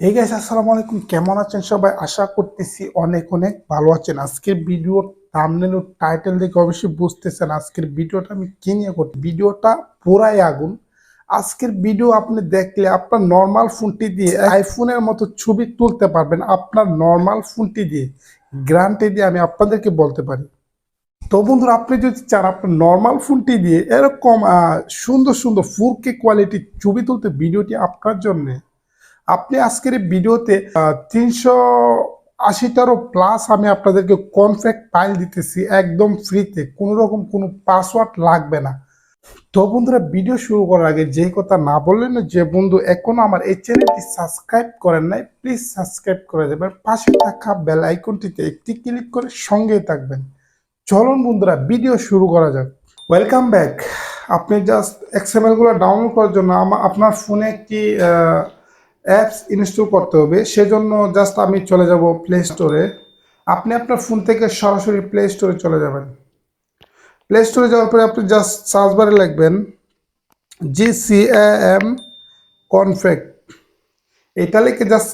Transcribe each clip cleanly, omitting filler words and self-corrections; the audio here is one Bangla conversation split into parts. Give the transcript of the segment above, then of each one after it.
এই গাইস, আসসালামু আলাইকুম। কেমন আছেন সবাই? আশা করতেছি অনেক অনেক ভালো আছেন। আজকের ভিডিওর থাম্বনেল ও টাইটেল দেখে অবশ্যই বুঝতেছেন আজকের ভিডিওটা আমি কি নিয়ে করছি। ভিডিওটা পুরাই আগুন। আজকের ভিডিও আপনি দেখলে আপনার নর্মাল ফোনটি দিয়ে আইফোনের মতো ছবি তুলতে পারবেন। আপনার নর্মাল ফোনটি দিয়ে গ্যারান্টি দিয়ে আমি আপনাদেরকে বলতে পারি। তো বন্ধুরা, আপনি যদি চান আপনার নর্মাল ফোনটি দিয়ে এরকম সুন্দর সুন্দর 4K কোয়ালিটির ছবি তুলতে, ভিডিওটি আপনার জন্যে। আপনি আজকের এই ভিডিওতে 380টারও প্লাস আমি আপনাদেরকে কনফ্যাক্ট ফাইল দিতেছি একদম ফ্রিতে, কোনো রকম কোনো পাসওয়ার্ড লাগবে না। তো বন্ধুরা, ভিডিও শুরু করার আগে যে কথা না বললেন, যে বন্ধু এখনো আমার এই চ্যানেলটি সাবস্ক্রাইব করেন নাই, প্লিজ সাবস্ক্রাইব করে দেবেন। পাশে থাকা বেল আইকনটিতে একটি ক্লিক করে সঙ্গেই থাকবেন। চলুন বন্ধুরা, ভিডিও শুরু করা যাক। Welcome back. আপনি জাস্ট এক্সএমএল গুলো ডাউনলোড করার জন্য আপনার ফোনে একটি অ্যাপস ইনস্টল করতে হবে। সেজন্য জাস্ট আমি চলে যাব প্লে স্টোরে। আপনি আপনার ফোন থেকে সরাসরি প্লে স্টোরে চলে যাবেন। প্লে স্টোরে যাওয়ার পরে আপনি জাস্ট সার্চ বারে লিখবেন GCAM কনফ্যাক্ট। এটা লিখে জাস্ট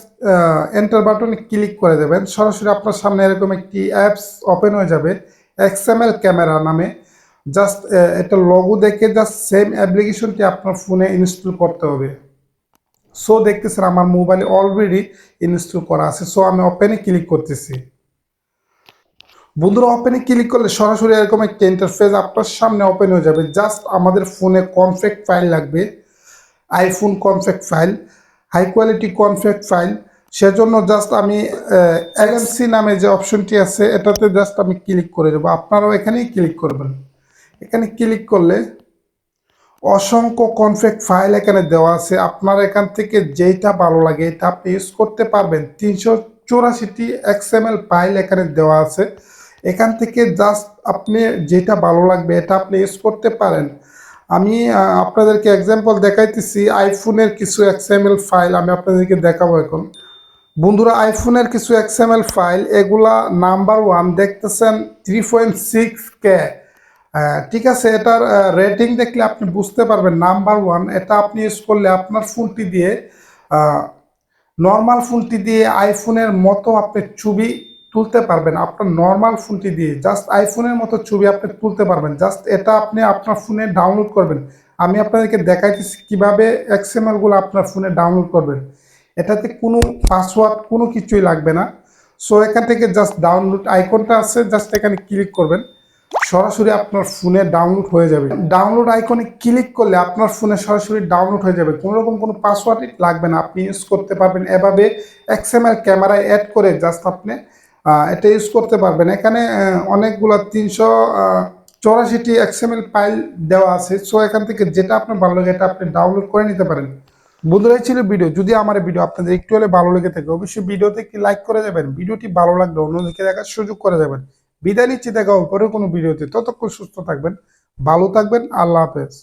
এন্টার বাটনে ক্লিক করে দেবেন। সরাসরি আপনার সামনে এরকম একটি অ্যাপস ওপেন হয়ে যাবে, এক্সএমএল ক্যামেরা নামে। জাস্ট এটা লোগো দেখে জাস্ট সেম অ্যাপ্লিকেশনটি আপনার ফোনে ইনস্টল করতে হবে। সো দেখতেছেন আমার মোবাইলে অলরেডি ইনস্টল করা আছে। সো আমি ওপেনে ক্লিক করতেছি। বন্ধুরা, ওপেনে ক্লিক করলে সরাসরি এরকম একটা ইন্টারফেস আপনার সামনে ওপেন হয়ে যাবে। জাস্ট আমাদের ফোনে কনফ্যাক্ট ফাইল লাগবে, iPhone contact file, high quality contact file. সেজন্য জাস্ট আমি এলএমসি নামে যে অপশনটি আছে এটাতে জাস্ট আমি ক্লিক করে দেবো। আপনারাও এখানেই ক্লিক করবেন। এখানে ক্লিক করলে অসংখ্য কনফ্যাক্ট ফাইল এখানে দেওয়া আছে। আপনার এখান থেকে যেটা ভালো লাগে এটা আপনি ইউজ করতে পারবেন। 384টি এক্সএমএল ফাইল এখানে দেওয়া আছে। এখান থেকে জাস্ট আপনি যেটা ভালো লাগবে এটা আপনি ইউজ করতে পারেন। আমি আপনাদেরকে এক্সাম্পল দেখাইতেছি আইফোনের কিছু এক্সএমএল ফাইল আমি আপনাদেরকে দেখাবো এখন। বন্ধুরা, আইফোনের কিছু এক্সএমএল ফাইল, এগুলা নাম্বার 1 দেখতেছেন 3.6K। ঠিক আছে, এটার রেটিং দেখলে আপনি বুঝতে পারবেন নাম্বার 1। এটা আপনি ইউজ করলে আপনার ফোনটি দিয়ে নর্মাল ফোনটি দিয়ে আইফোনের মতো আপনি ছবি তুলতে পারবেন। আপনার নর্মাল ফোনটি দিয়ে জাস্ট আইফোনের মতো ছবি আপনি তুলতে পারবেন। জাস্ট এটা আপনি আপনার ফোনে ডাউনলোড করবেন। আমি আপনাদেরকে দেখাইতেছি কিভাবে এক্সএমএল গুলো আপনার ফোনে ডাউনলোড করবেন। এটাতে কোনো পাসওয়ার্ড কোনো কিছুই লাগবে না। সো এখান থেকে জাস্ট ডাউনলোড আইকনটা আছে, জাস্ট এখানে ক্লিক করবেন। সরাসরি আপনার ফোনে ডাউনলোড হয়ে যাবে। ডাউনলোড আইকনে ক্লিক করলে আপনার ফোনে সরাসরি ডাউনলোড হয়ে যাবে। কোনো রকম কোনো পাসওয়ার্ড লাগবে না, আপনি ইউজ করতে পারবেন। এভাবে এক্সএমএল ক্যামেরায় অ্যাড করে জাস্ট আপনি এটা ইউজ করতে পারবেন। এখানে অনেকগুলো 384টি এক্সএমএল ফাইল দেওয়া আছে। সো এখান থেকে যেটা আপনার ভালো লাগে এটা আপনি ডাউনলোড করে নিতে পারেন। বন্ধুরা, এই ছিল ভিডিও। যদি আমার ভিডিও আপনাদের একটু হলে ভালো লেগে থাকে অবশ্যই ভিডিওতে কি লাইক করে দেবেন। ভিডিওটি ভালো লাগলে অন্যদিকে দেখার সুযোগ করে দেবেন। বিদায় নিচ্ছি, দেখা হবে পরে কোনো ভিডিওতে। ততক্ষণ সুস্থ থাকবেন, ভালো থাকবেন। আল্লাহ হাফেজ।